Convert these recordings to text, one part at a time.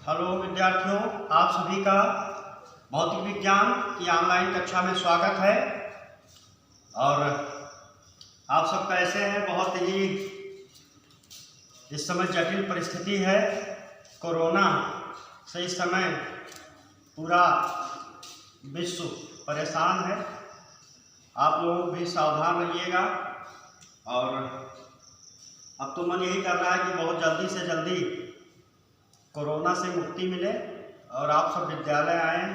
Hello विद्यार्थियों, आप सभी का भौतिक विज्ञान की ऑनलाइन कक्षा में स्वागत है। और आप सब कैसे हैं? बहुत ही इस समय जटिल परिस्थिति है। कोरोना से इस समय पूरा विश्व परेशान है। आप लोग भी सावधान रहिएगा। और अब तो मन यही कर रहा है कि बहुत जल्दी से जल्दी कोरोना से मुक्ति मिले और आप सब विद्यालय आएं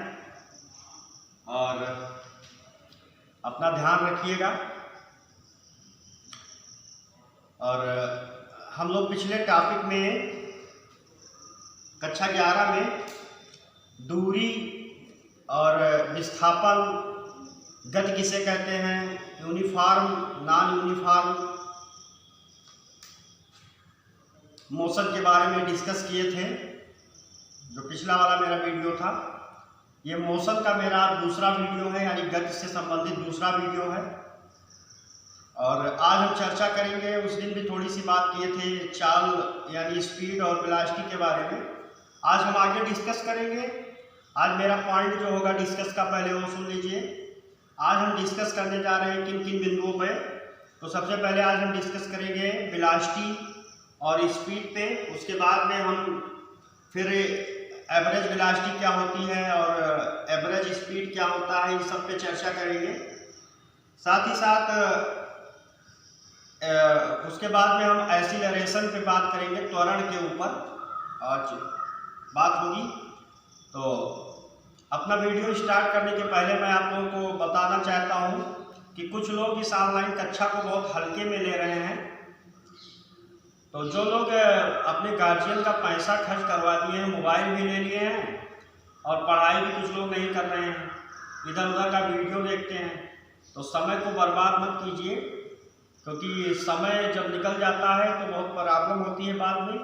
और अपना ध्यान रखिएगा। और हम लोग पिछले टॉपिक में कक्षा 11 में दूरी और विस्थापन, गति किसे कहते हैं, यूनिफॉर्म नॉन यूनिफॉर्म मोशन के बारे में डिस्कस किए थे। जो पिछला वाला मेरा वीडियो था, ये मोशन का मेरा दूसरा वीडियो है, यानी गति से संबंधित दूसरा वीडियो है। और आज हम चर्चा करेंगे, उस दिन भी थोड़ी सी बात किए थे चाल यानी स्पीड और वेलोसिटी के बारे में। आज हम आगे डिस्कस करेंगे। आज मेरा पॉइंट जो होगा डिस्कस का, पहले वो सुन लीजिए। आज हम डिस्कस करने जा रहे हैं किन किन बिंदुओं पे। तो सबसे पहले आज हम डिस्कस करेंगे वेलोसिटी और स्पीड पे। उसके बाद में हम फिर एवरेज वेलोसिटी क्या होती है और एवरेज स्पीड क्या होता है, इन सब पे चर्चा करेंगे। साथ ही साथ उसके बाद में हम एक्सीलरेशन पे बात करेंगे, त्वरण के ऊपर आज बात होगी। तो अपना वीडियो स्टार्ट करने के पहले मैं आप लोगों को बताना चाहता हूँ कि कुछ लोग इस ऑनलाइन कक्षा को बहुत हल्के में ले रहे हैं। तो जो लोग अपने गार्जियन का पैसा खर्च करवा दिए हैं, मोबाइल भी ले लिए हैं और पढ़ाई भी कुछ लोग नहीं कर रहे हैं, इधर उधर का वीडियो देखते हैं, तो समय को बर्बाद मत कीजिए। क्योंकि समय जब निकल जाता है तो बहुत प्रॉब्लम होती है बाद में।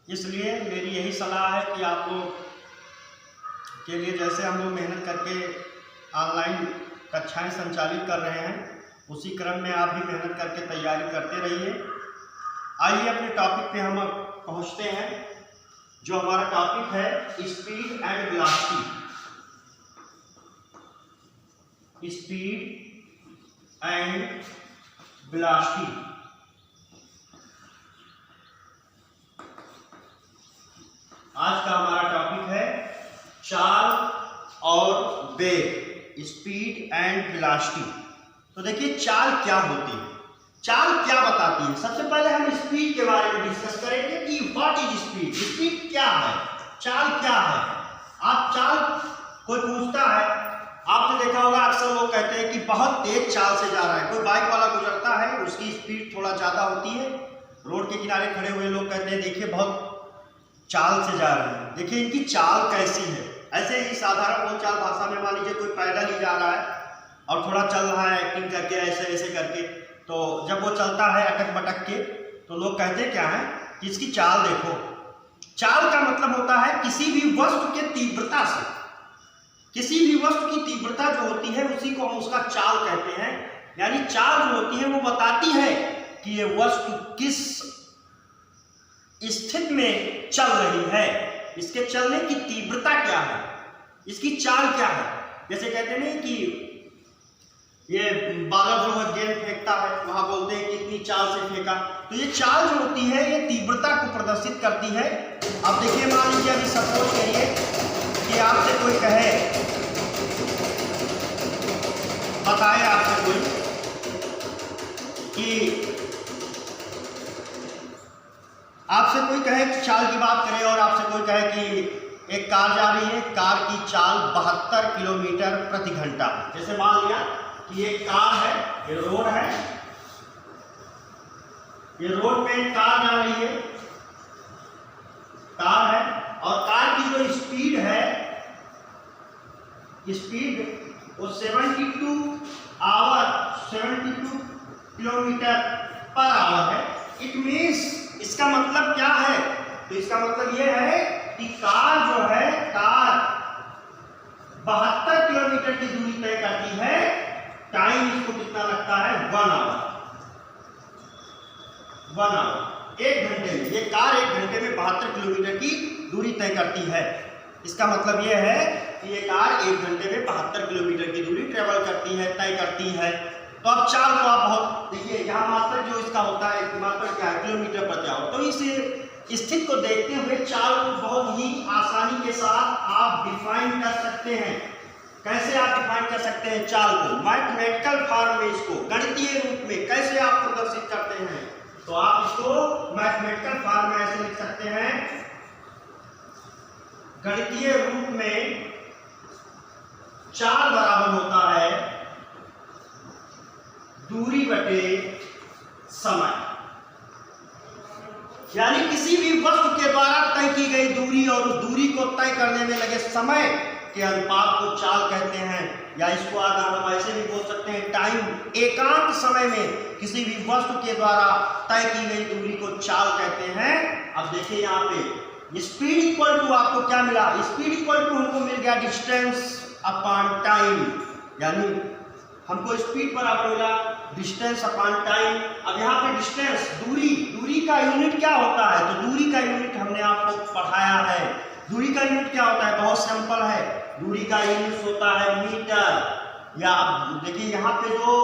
इसलिए मेरी यही सलाह है कि आप लोग के लिए, जैसे हम लोग मेहनत करके ऑनलाइन कक्षाएं संचालित कर रहे हैं, उसी क्रम में आप भी मेहनत करके तैयारी करते रहिए। आइए अपने टॉपिक पे हम पहुंचते हैं। जो हमारा टॉपिक है speed and velocity. Speed and velocity. आज का हमारा टॉपिक है चाल और वेग, स्पीड एंड वेलोसिटी। तो देखिए चाल क्या होती है, चाल क्या बताती है। सबसे पहले हम स्पीड के बारे में डिस्कस करेंगे कि व्हाट इज स्पीड। स्पीड क्या है, चाल क्या है। आप चाल, कोई पूछता है, आपने देखा होगा अक्सर लोग कहते हैं कि बहुत तेज चाल से जा रहा है। कोई बाइक वाला गुजरता है, उसकी स्पीड थोड़ा ज्यादा होती है। रोड के किनारे खड़े हुए लोग कहते हैं देखिए बहुत चाल से जा रहे हैं। देखिए इनकी चाल कैसी है। ऐसे ही साधारण बोलचाल भाषा में मान लीजिए कोई पैदल ही जा रहा है और थोड़ा चल रहा है एक्टिंग करके, ऐसे ऐसे करके, तो जब वो चलता है अटक बटक के, तो लोग कहते क्या है कि इसकी चाल देखो। चाल का मतलब होता है किसी भी वस्तु के तीव्रता से, किसी भी वस्तु की तीव्रता जो होती है उसी को हम उसका चाल कहते हैं। यानी चाल जो होती है वो बताती है कि ये वस्तु किस स्थिति में चल रही है, इसके चलने की तीव्रता क्या है, इसकी चाल क्या है। जैसे कहते हैं कि ये बालक जो है गेंद फेंकता है, वहां बोलते हैं कि इतनी चाल से फेंका। तो ये चाल जो होती है ये तीव्रता को प्रदर्शित करती है। अब देखिए, मान लीजिए अभी सपोज करिए कि आपसे कोई कहे, बताए आपसे कोई कि आपसे कोई कहे कि चाल की बात करें और आपसे कोई कहे कि एक कार जा रही है, कार की चाल 72 किलोमीटर प्रति घंटा। जैसे मान लिया कि ये कार है, ये रोड है, ये रोड पे कार जा रही है, कार है, और कार की जो स्पीड है, स्पीड वो 72 किलोमीटर पर आवर है। इट मीन्स, इसका मतलब क्या है, तो इसका मतलब ये है कि कार जो है, कार 72 किलोमीटर की दूरी तय करती है। टाइम इसको कितना लगता है, 1 आवर। 1 घंटे में, ये कार 1 घंटे में 72 किलोमीटर की दूरी तय करती है। इसका मतलब ये है कि ये कार 1 घंटे में 72 किलोमीटर की दूरी ट्रेवल करती है, तय करती है। तो अब चाल को आप बहुत देखिए, यहाँ मात्रक जो इसका होता है, मात्रक क्या है, किलोमीटर प्रति आवर। तो इस स्थिति को देखते हुए चाल को बहुत ही आसानी के साथ आप डिफाइन कर सकते हैं। कैसे आप डिफाइन कर सकते हैं चाल को? मैथमेटिकल फॉर्म में, इसको गणितीय रूप में कैसे आप प्रदर्शित करते हैं? तो आप इसको मैथमेटिकल फॉर्म में ऐसे लिख सकते हैं, गणितीय रूप में चाल बराबर होता है दूरी बटे समय। यानी किसी भी वस्तु के द्वारा तय की गई दूरी और उस दूरी को तय करने में लगे समय के अनुपात को चाल कहते हैं। या इसको अगर हम ऐसे भी बोल सकते हैं, टाइम, एकांत समय में किसी भी वस्तु के द्वारा तय की गई दूरी को चाल कहते हैं। अब देखिए यहाँ पे स्पीड इक्वल टू आपको क्या मिला? स्पीड इक्वल टू हमको मिल गया डिस्टेंस अपॉन टाइम, यानी हमको स्पीड बराबर मिला डिस्टेंस अपॉन टाइम। अब यहाँ पे डिस्टेंस, दूरी का यूनिट क्या होता है? तो दूरी का यूनिट हमने आपको पढ़ाया है। दूरी का यूनिट क्या होता है? बहुत सिंपल है, दूरी का यूनिट होता है मीटर। या आप देखिए यहाँ पे जो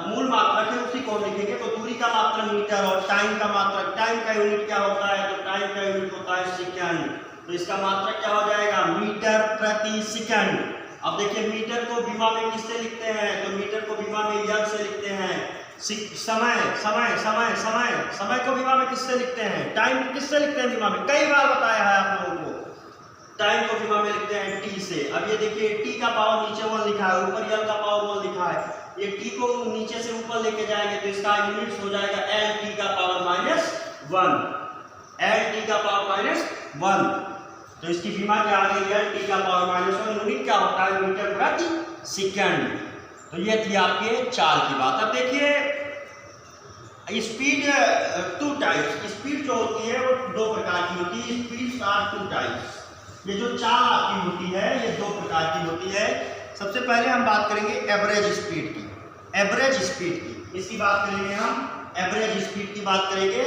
मूल मात्रक है उसी को लिखेंगे, तो दूरी का मात्रक मीटर और टाइम का मात्रक, टाइम का यूनिट क्या होता है? तो टाइम का यूनिट होता है सेकंड। तो इसका मात्रक क्या हो जाएगा? मीटर प्रति सेकंड। अब देखिए मीटर को विमा में किससे लिखते हैं? तो मीटर को विमा में यंग से लिखते हैं। समय समय समय समय समय को विमा में किससे लिखते हैं? टाइम को किससे लिखते हैं विमा में? कई बार बताया है आप लोगों को, टाइम को विमा में लिखते हैं टी से। अब ये देखिए टी का पावर नीचे 1 लिखा है, ऊपर यल का पावर 1 लिखा है। ये टी को नीचे से ऊपर लेके जाएंगे तो इसका यूनिट हो जाएगा एल टी का पावर -1, एल टी का पावर -1। तो इसकी विमा क्या आ गई? एल टी का पावर -1। यूनिट क्या होता है? मीटर प्रति सेकंड। तो ये थी आपके चाल की बात। अब देखिए स्पीड 2 टाइप्स, स्पीड जो होती है वो 2 प्रकार की होती है। Speeds are 2 types. ये जो चाल आपकी होती है ये 2 प्रकार की होती है। सबसे पहले हम बात करेंगे एवरेज स्पीड की, एवरेज स्पीड की, इसकी बात करेंगे हम, एवरेज स्पीड की बात करेंगे।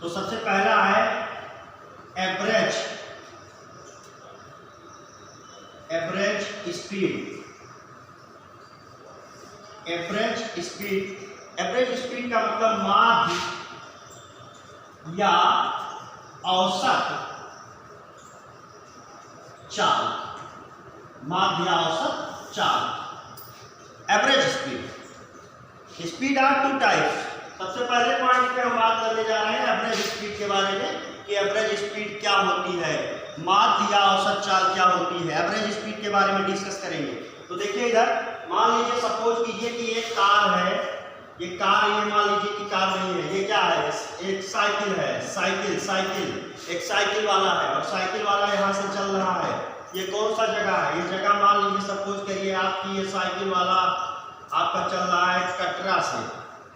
तो सबसे पहला है एवरेज स्पीड। एवरेज स्पीड का मतलब माध्य या औसत चाल, माध्य या औसत चाल, average speed. Speed are 2 types. सबसे पहले पॉइंट पे हम बात करने जा रहे हैं एवरेज स्पीड के बारे में कि एवरेज स्पीड क्या होती है, माध्य या औसत चाल क्या होती है। एवरेज स्पीड के बारे में डिस्कस करेंगे। तो देखिए इधर मान लीजिए, सपोज कीजिए कि एक कार है, ये कार, ये मान लीजिए कि कार नहीं है, ये क्या है? एक साइकिल है, एक साइकिल वाला है और साइकिल वाला यहाँ से चल रहा है। ये कौन सा जगह है? ये जगह मान लीजिए, सपोज करिए आपकी, ये साइकिल वाला आपका चल रहा है कटरा से,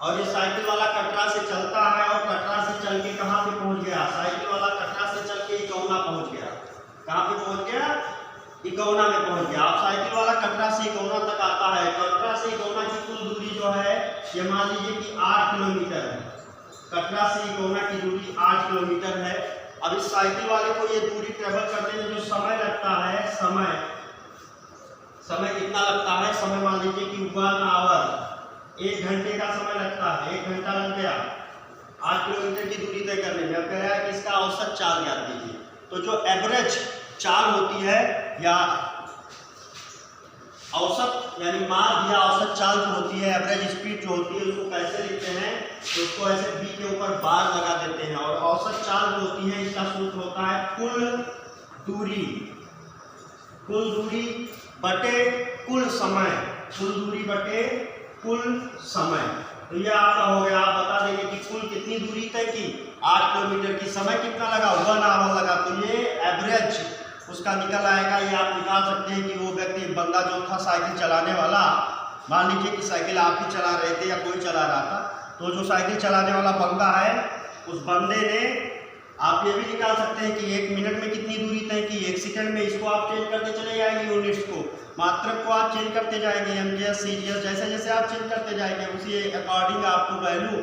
और ये साइकिल वाला कटरा से चलता है और कटरा से चल के कहाँ पे पहुँच गया? साइकिल वाला कटरा से चल के इकौना पहुँच गया। कहाँ पे पहुँच गया? इकौना में पहुँच गया। अब साइकिल वाला कटरा से इकौना तक आता है। कटरा से इकौना की कुल दूरी जो है ये मान लीजिए कि 8 किलोमीटर है। कटरा से इकौना की दूरी 8 किलोमीटर है। अब इस साइकिल वाले को ये दूरी ट्रेवल करने में जो समय लगता है, समय कितना लगता है? समय मान लीजिए कि 1 आवर, 1 घंटे का समय लगता है। 1 घंटा लग गया 8 किलोमीटर की दूरी तय करने में। अब कह रहा है कि इसका औसत चाल ज्ञात कीजिए। तो जो एवरेज चाल होती है या औसत यानी माध्य या औसत चाल जो होती है, एवरेज स्पीड जो होती है, उसको कैसे लिखते हैं? तो उसको ऐसे बी के ऊपर बार लगा देते हैं। और औसत चाल जो होती है इसका सूत्र होता है कुल दूरी बटे कुल समय, कुल दूरी बटे कुल समय। तो ये आपका हो गया। आप बता देंगे कि कुल कितनी दूरी तय की? 8 किलोमीटर की। समय कितना लगा? 1 आवर लगा। तो ये एवरेज उसका निकल आएगा। ये आप निकाल सकते हैं कि वो व्यक्ति, बंदा जो था साइकिल चलाने वाला, मान लीजिए कि साइकिल आप ही चला रहे थे या कोई चला रहा था, तो जो साइकिल चलाने वाला बंदा है, उस बंदे ने, आप ये भी निकाल सकते हैं कि 1 मिनट में कितनी दूरी तय की, 1 सेकंड में। इसको आप चेंज करते चले जाएंगे, यूनिट्स को, मात्रक को आप चेंज करते जाएंगे, MGS CGS जैसे जैसे आप चेंज करते जाएंगे उसी अकॉर्डिंग आपको वैल्यू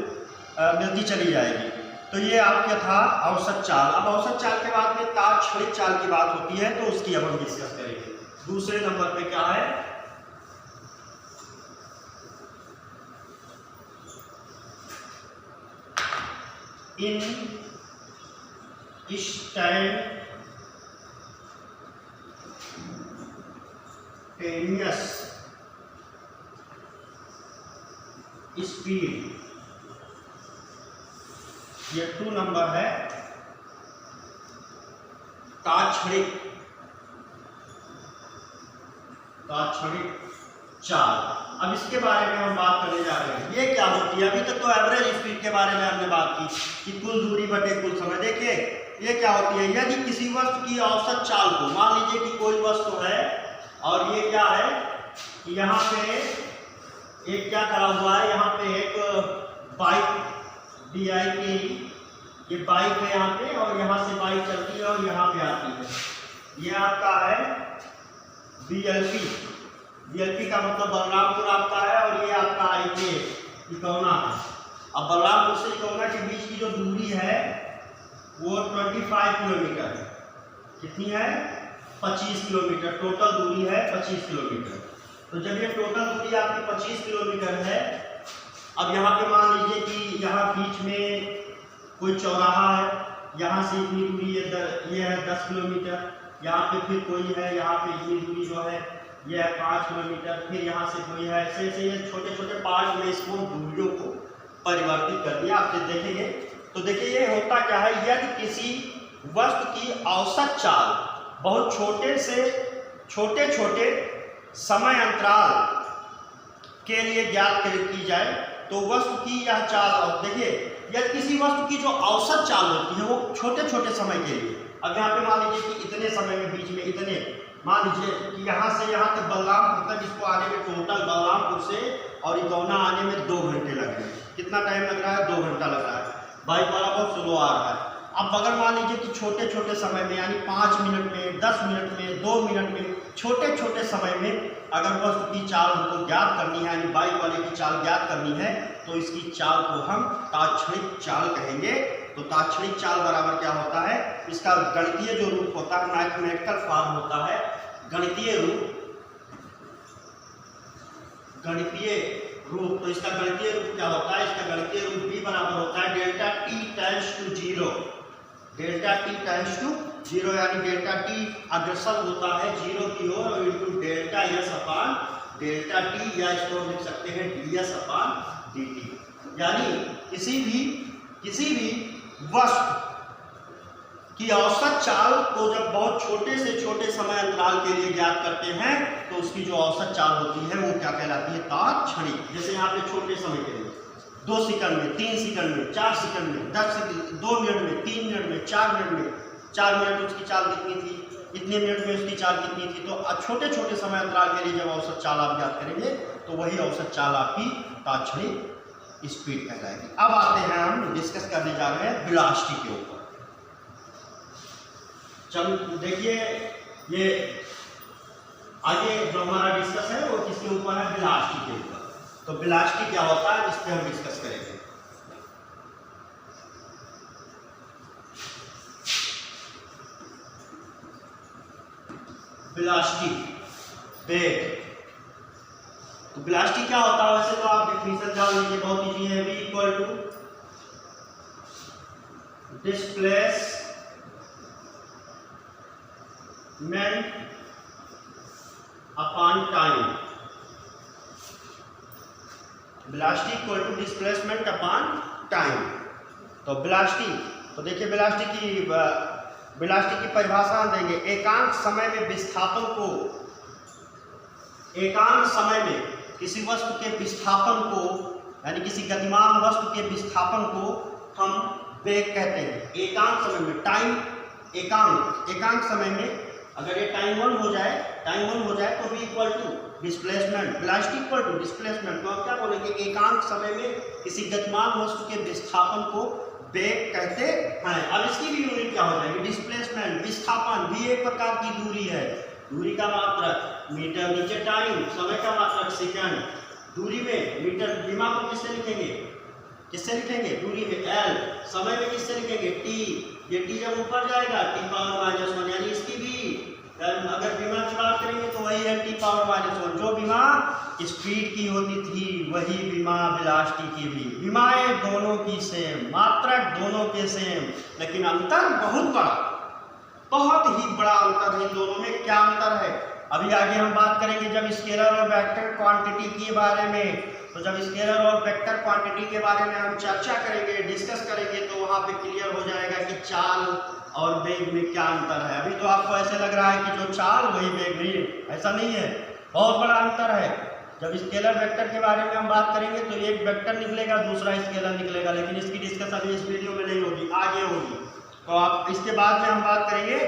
मिलती चली जाएगी। तो ये आपका था औसत चाल। अब औसत चाल के बाद में ताड़ छड़ित चाल की बात होती है, तो उसकी अब हम डिस्कस करेंगे। दूसरे नंबर पे क्या है, इंस्टैंटेनियस स्पीड, ये 2 नंबर है। ताक्षणिक चाल, अब इसके बारे में हम बात करने जा रहे हैं। ये क्या होती है, अभी तक तो एवरेज स्पीड के बारे में हमने बात की कि कुल दूरी बटे कुल समय। देखिए ये क्या होती है, यदि किसी वस्तु की औसत चाल को, मान लीजिए कि कोई वस्तु है और ये क्या है कि यहाँ पे एक क्या करा हुआ है, यहाँ पे एक बाइक DI ये बाइक है यहाँ पे, और यहाँ से बाइक चलती है और यहाँ पे आती है। ये आपका है BLP का मतलब बलरामपुर आपका है, और ये आपका IK इकौना है। अब बलरामपुर से इकौना के बीच की जो दूरी है वो 25 किलोमीटर है। कितनी है, 25 किलोमीटर टोटल दूरी है, 25 किलोमीटर। तो जब ये टोटल दूरी आपकी 25 किलोमीटर है, अब यहाँ पे मान लीजिए कि यहाँ बीच में कोई चौराहा है, यहाँ से इतनी दूरी ये है 10 किलोमीटर, यहाँ पे फिर कोई है, यहाँ पे इतनी दूरी जो है ये है 5 किलोमीटर, फिर यहाँ से कोई है, ऐसे ये छोटे छोटे पार्ट में इसको दूरियों को परिवर्तित कर दिया। आप देखेंगे तो देखिए ये होता क्या है, यदि किसी वस्तु की औसत चाल बहुत छोटे समय अंतराल के लिए ज्ञात की जाए तो वस्तु की यह चाल, और देखिए यदि किसी वस्तु की जो औसत चाल होती है वो छोटे समय के लिए, अब यहाँ पे मान लीजिए कि इतने समय में बीच में इतने, मान लीजिए कि यहाँ से यहाँ तक बलरामपुर तक इसको आने में टोटल बलरामपुर से और इकौना आने में 2 घंटे लग रहे हैं। कितना टाइम लग रहा है, 2 घंटा लग रहा है। बाइक वाला बहुत स्लो आ रहा है। अब अगर मान लीजिए कि छोटे समय में, यानी 5 मिनट में, 10 मिनट में, 2 मिनट में, छोटे समय में अगर वस्तु की चाल हमको ज्ञात करनी है, यानी बाइक वाले की चाल ज्ञात करनी है, तो इसकी चाल को हम ताक्षणिक चाल कहेंगे। तो ताक्षणिक चाल बराबर क्या होता है, इसका गणितीय जो रूप होता है, मैथमेटिकल फॉर्म होता है, गणितीय रूप। तो इसका गणितीय रूप क्या होता है, इसका गणितीय रूप भी बराबर होता है delta t times to zero, यानी डेल्टा टी अग्रसर होता है 0 की ओर, और into delta S upon delta t, या इसको लिख सकते हैं DS अपान DT। यानी किसी भी वस्तु की औसत चाल को जब बहुत छोटे समय अंतराल के लिए ज्ञात करते हैं तो उसकी जो औसत चाल होती है वो क्या कहलाती है, ताक्षणिक। जैसे यहाँ पे छोटे समय के लिए 2 सेकंड में, 3 सेकंड में, 4 सेकंड में, 10 सेकंड, 2 मिनट में, 3 मिनट में, 4 मिनट में, 4 मिनट उसकी चाल कितनी थी, इतने मिनट में उसकी चाल कितनी थी। तो छोटे समय अंतराल के लिए जब औसत चाल आप ज्ञात करेंगे तो वही औसत चाल आपकी ताक्षणिक स्पीड कहलाएगी। अब आते हैं, हम डिस्कस करने जा रहे हैं वेलोसिटी के ऊपर। चल देखिए, ये आगे जो हमारा डिस्कस है वो किसके ऊपर है, वेलोसिटी के ऊपर। तो वेलोसिटी क्या होता है, इस पर हम डिस्कस करेंगे। वेलोसिटी, वेग। तो वेलोसिटी क्या होता है, वैसे तो आप डेफिनेशन जान लीजिए, बहुत इजी है। v equal to displacement upon time. Velocity equal to displacement upon time. तो वेलोसिटी, तो देखिए वेलोसिटी की परिभाषा हम देंगे, एकांक समय में विस्थापन को, एकांक समय में किसी वस्तु के विस्थापन को, यानी किसी गतिमान वस्तु के विस्थापन को हम वेग कहते हैं। एकांक समय में, टाइम एकांक समय में अगर ये टाइम 1 हो जाए तो v equal to displacement, velocity equal to displacement. तो आप क्या बोलेंगे, एकांक समय में किसी गतिमान वस्तु के विस्थापन को वेग कहते हैं। अब इसकी भी यूनिट क्या हो जाएगी, डिस्प्लेसमेंट, विस्थापन भी एक प्रकार की दूरी है। दूरी का मात्रक मीटर, नीचे टाइम, समय का मात्रक सेकंड, दूरी में मीटर, दिमाग को किससे लिखेंगे, किससे लिखेंगे? दूरी में l, समय में किससे लिखेंगे? t। ये t जब ऊपर जाएगा t पावर -1, यानी इसकी भी अगर विमा की बात करेंगे तो वही है t पावर -1। जो विमा स्पीड की होती थी वही विमा वेलोसिटी की भी। विमाएं दोनों की सेम, मात्रक दोनों के सेम, लेकिन अंतर बहुत बड़ा, बहुत ही बड़ा अंतर है इन दोनों में। क्या अंतर है अभी आगे हम बात करेंगे जब स्केलर और वेक्टर क्वांटिटी के बारे में। तो जब स्केलर और वेक्टर क्वांटिटी के बारे में हम चर्चा करेंगे, डिस्कस करेंगे, तो वहाँ पे क्लियर हो जाएगा कि चाल और वेग में क्या अंतर है। अभी तो आपको ऐसे लग रहा है कि जो चाल वही वेग, नहीं, ऐसा नहीं है, बहुत बड़ा अंतर है। जब स्केलर वेक्टर के बारे में हम बात करेंगे तो एक वेक्टर निकलेगा, दूसरा स्केलर निकलेगा, लेकिन इसकी डिस्कस अभी इस वीडियो में नहीं होगी, आगे होगी। तो आप इसके बाद में हम बात करेंगे।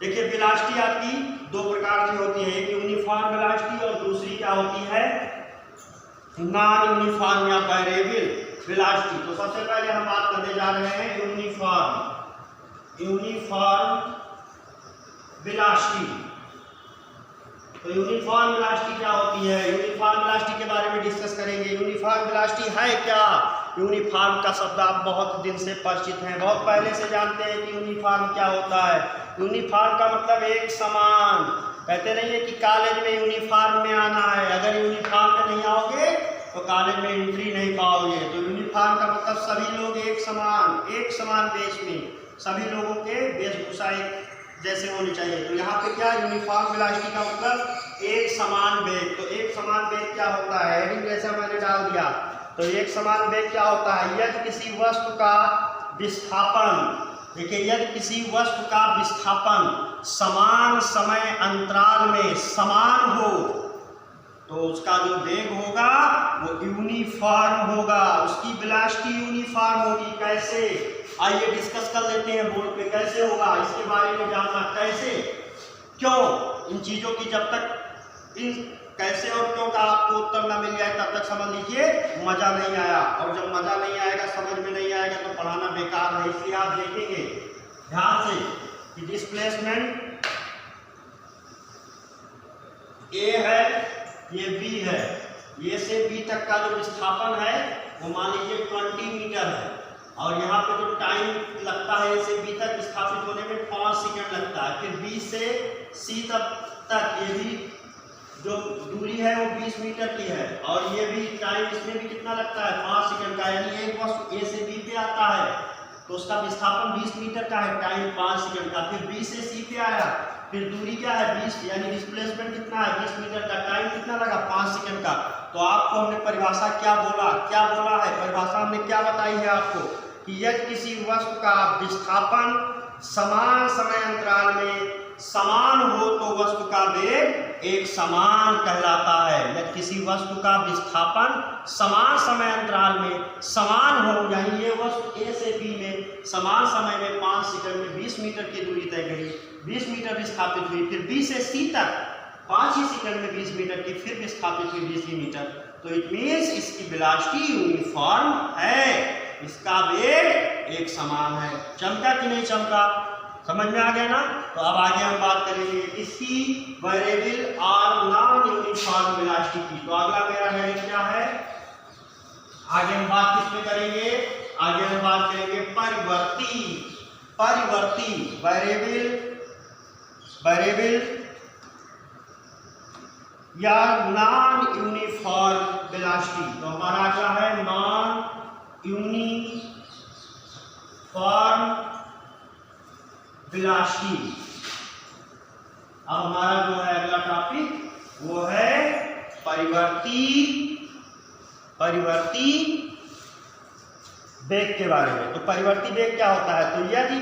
देखिए वेलोसिटी आपकी दो प्रकार की होती है, एक यूनिफॉर्म वेलोसिटी और दूसरी क्या होती है? नॉन यूनिफॉर्म या वेरिएबल वेलोसिटी। तो सबसे पहले हम बात करने जा रहे हैं यूनिफॉर्म वेलोसिटी। तो यूनिफॉर्म वेलोसिटी क्या होती है? यूनिफॉर्म वेलोसिटी के बारे में डिस्कस करेंगे। यूनिफॉर्म वेलोसिटी है क्या? यूनिफॉर्म का शब्द आप बहुत दिन से परिचित हैं, बहुत पहले से जानते हैं कि यूनिफॉर्म क्या होता है। यूनिफॉर्म का मतलब एक समान। कहते नहीं है कि कॉलेज में यूनिफॉर्म में आना है, अगर यूनिफॉर्म में नहीं आओगे तो कॉलेज में एंट्री नहीं पाओगे। तो यूनिफॉर्म का मतलब सभी लोग एक समान वेश में, सभी लोगों के वेशभूषा एक जैसे होनी चाहिए। तो यहाँ पे क्या यूनिफॉर्म वेलोसिटी का मतलब एक समान वेग। तो एक समान वेग क्या होता है? हेडिंग जैसा मैंने डाल दिया। तो एक समान वेग क्या होता है? यदि किसी वस्तु का विस्थापन, देखिए यदि किसी वस्तु का विस्थापन समान समय अंतराल में समान हो तो उसका जो वेग होगा वो यूनिफॉर्म होगा, उसकी वेलोसिटी यूनिफॉर्म होगी। कैसे? आइए डिस्कस कर लेते हैं बोर्ड पे, कैसे होगा इसके बारे में जानना। कैसे, क्यों, इन चीजों की जब तक इन कैसे और क्यों का आपको उत्तर ना मिल जाए तब तक समझ लीजिए मजा नहीं आया। और जब मजा नहीं आएगा, समझ में नहीं आएगा तो पढ़ाना बेकार है। इसलिए आप देखेंगे ध्यान से कि डिस्प्लेसमेंट ए है, ये बी है, ए से बी तक का जो विस्थापन है वो मान लीजिए 20 मीटर है, और यहाँ पे जो टाइम लगता है ए से बी तक विस्थापित होने में 5 सेकंड लगता है। फिर बी से सी तक ये भी जो दूरी है वो 20 मीटर की है, और ये भी टाइम इसमें भी कितना लगता है? 5 सेकंड का। यानी एक वस्तु ए से बी पे आता है तो उसका विस्थापन 20 मीटर का है, टाइम 5 सेकंड का। फिर बी से सी पे आया, फिर दूरी क्या है? 20, यानी डिस्प्लेसमेंट कितना है? 20 मीटर का, टाइम कितना लगा? 5 सेकंड का। तो आपको हमने परिभाषा क्या बोला है? परिभाषा हमने क्या बताई है आपको कि यदि किसी वस्तु का विस्थापन समान समय अंतराल में समान हो तो वस्तु का वेग एक समान कहलाता है। यदि किसी वस्तु का विस्थापन समान समय अंतराल में समान हो, यानी ये वस्तु ए से बी में समान समय में 5 सेकंड में 20 मीटर की दूरी तय करी, 20 मीटर विस्थापित हुई, फिर बी से सी तक 5 ही सेकंड में 20 मीटर की फिर विस्थापित हुई 20 मीटर, तो इट मीन्स इसकी वेलोसिटी यूनिफॉर्म है, इसका वेग एक समान है। चमका कि नहीं चमका? समझ में आ गया ना? तो अब आगे हम बात करेंगे इसकी वेरिएबल और नॉन यूनिफॉर्म वेलोसिटी की। तो अगला मेरा हेडिंग क्या है? आगे हम बात किस पे करेंगे? आगे हम बात करेंगे परिवर्ती वेरिएबल या नॉन यूनिफॉर्म वेलोसिटी। तो हमारा क्या है? Non uniform velocity. अब हमारा जो है अगला टॉपिक वो है परिवर्ती वेग के बारे में। तो परिवर्ती वेग क्या होता है? तो यदि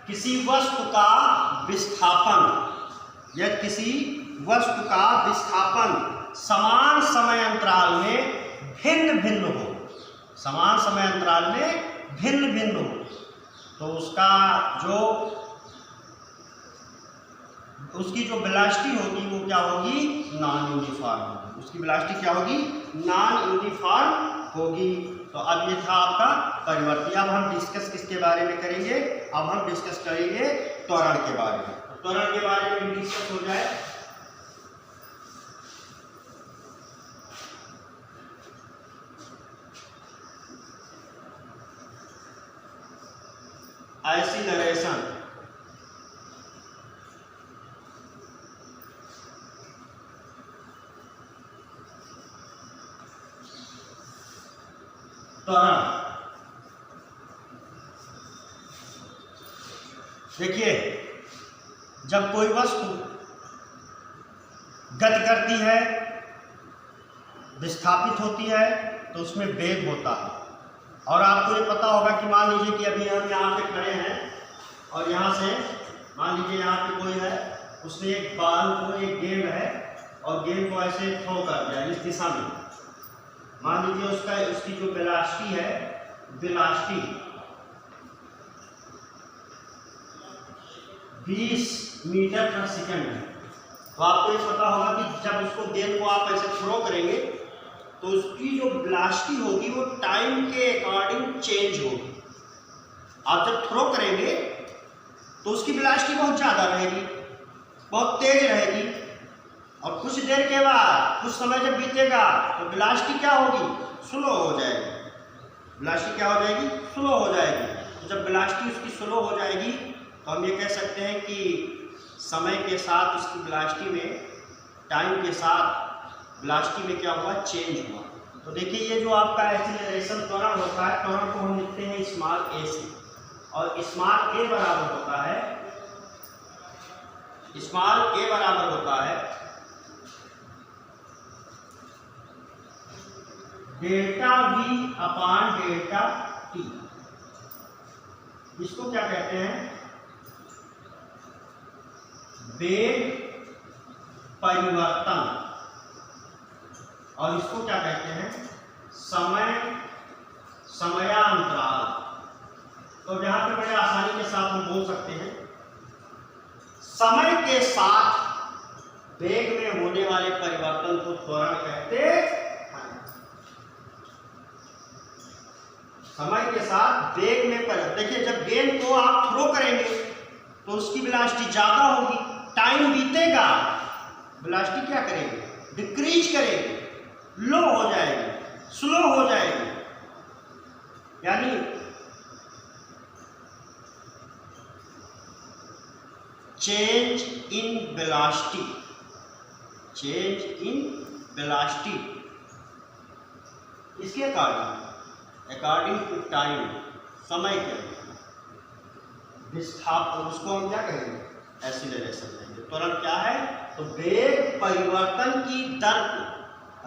किसी वस्तु का विस्थापन समान समय अंतराल में भिन्न हो, समान समय अंतराल में भिन्न हो, तो उसकी जो वेलोसिटी होगी वो क्या होगी? नॉन यूनिफॉर्म होगी। उसकी वेलोसिटी क्या होगी? नॉन यूनिफॉर्म होगी। तो अब ये था आपका परिवर्ती। अब हम डिस्कस किसके बारे में करेंगे? अब हम डिस्कस करेंगे त्वरण के बारे में। तो त्वरण के बारे में डिस्कस हो जाए एक्सीलरेशन। त्वरण। देखिए, जब कोई वस्तु गति करती है, विस्थापित होती है, तो उसमें वेग होता है। और आपको ये पता होगा कि मान लीजिए कि अभी हम यहाँ पे खड़े हैं और यहाँ से मान लीजिए यहाँ पे कोई है, उसने एक बॉल को, एक गेंद है और गेंद को ऐसे थ्रो कर दिया इस दिशा में। मान लीजिए उसकी जो वेलोसिटी है, वेलोसिटी 20 मीटर पर सेकंड है। तो आपको ये पता होगा कि जब उसको गेंद को आप ऐसे थ्रो करेंगे तो उसकी जो वेलोसिटी होगी वो टाइम के अकॉर्डिंग चेंज होगी। आप जब थ्रो करेंगे तो उसकी वेलोसिटी बहुत ज़्यादा रहेगी, बहुत तेज रहेगी, और कुछ देर के बाद, कुछ समय जब बीतेगा तो वेलोसिटी क्या होगी, स्लो हो जाएगी। वेलोसिटी क्या हो जाएगी, स्लो हो जाएगी। तो जब वेलोसिटी उसकी स्लो हो जाएगी तो हम ये कह सकते हैं कि समय के साथ उसकी वेलोसिटी में, टाइम के साथ वेलोसिटी में क्या हुआ, चेंज हुआ। तो देखिए, ये जो आपका एक्सीलरेशन त्वरण होता है, त्वरण को हम लिखते हैं स्मॉल a से, और स्मॉल a बराबर होता है, स्मॉल a बराबर होता है डेल्टा v अपान डेल्टा t। इसको क्या कहते हैं, वेग परिवर्तन, और इसको क्या कहते हैं, समयांतराल। तो यहाँ पे बड़े आसानी के साथ हम बोल सकते हैं, समय के साथ वेग में होने वाले परिवर्तन को त्वरण कहते हैं। समय के साथ वेग में परिवर्तन। देखिए, जब गेंद को आप थ्रो करेंगे तो उसकी वेलोसिटी ज्यादा होगी, टाइम बीतेगा, वेलोसिटी क्या करेगी, डिक्रीज करेगी, लो हो जाएगी, स्लो हो जाएगी। यानी change in velocity, change in velocity इसके अकॉर्डिंग टू टाइम, समय के विस्थापन, उसको हम क्या कहेंगे, एक्सीलरेशन कहेंगे। त्वरण क्या है, तो वेग परिवर्तन की दर को,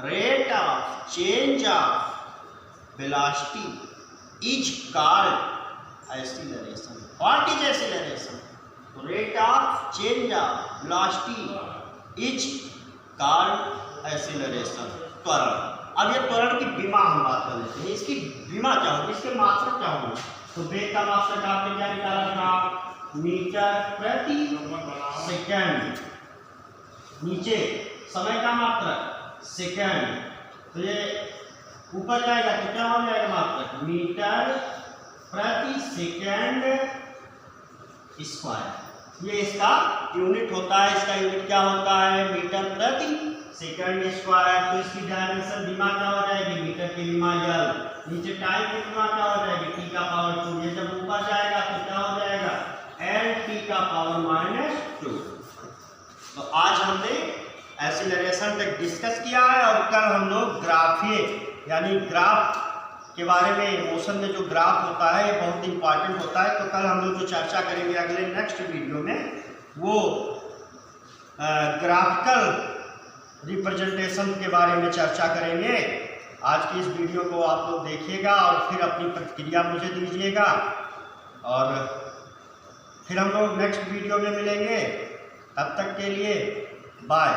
rate of change of velocity is called acceleration. What is acceleration, तो rate of change of velocity is called acceleration, त्वरण। अब ये त्वरण की विमा हम बात कर लेते हैं। इसकी विमा क्या होगी, इसके मात्रक क्या होगी, तो वेग का मात्रक आपने क्या निकाला था, मीटर प्रति सेकंड। नीचे समय का मात्रक सेकंड, तो ये ऊपर जाएगा तो क्या हो जाएगा मात्रक, मीटर प्रति सेकंड स्क्वायर। ये इसका यूनिट होता है। इसका यूनिट क्या होता है, मीटर प्रति सेकंड स्क्वायर। तो इसकी डायमेंशन विमा क्या हो जाएगी, मीटर की विमा यल। नीचे टाइम की विमा क्या हो जाएगी, टी का पावर 2। ये जब ऊपर जाएगा तो क्या हो जाएगा, एल टी का पावर -2। तो आज हमने एक्सीलरेशन तक डिस्कस किया है, और कल हम लोग ग्राफीय यानी ग्राफ के बारे में, मोशन में जो ग्राफ होता है ये बहुत इंपॉर्टेंट होता है। तो कल हम लोग जो चर्चा करेंगे अगले नेक्स्ट वीडियो में, वो ग्राफिकल रिप्रेजेंटेशन के बारे में चर्चा करेंगे। आज की इस वीडियो को आप लोग देखिएगा और फिर अपनी प्रतिक्रिया मुझे दीजिएगा, और फिर हम लोग नेक्स्ट वीडियो में मिलेंगे। तब तक के लिए बाय।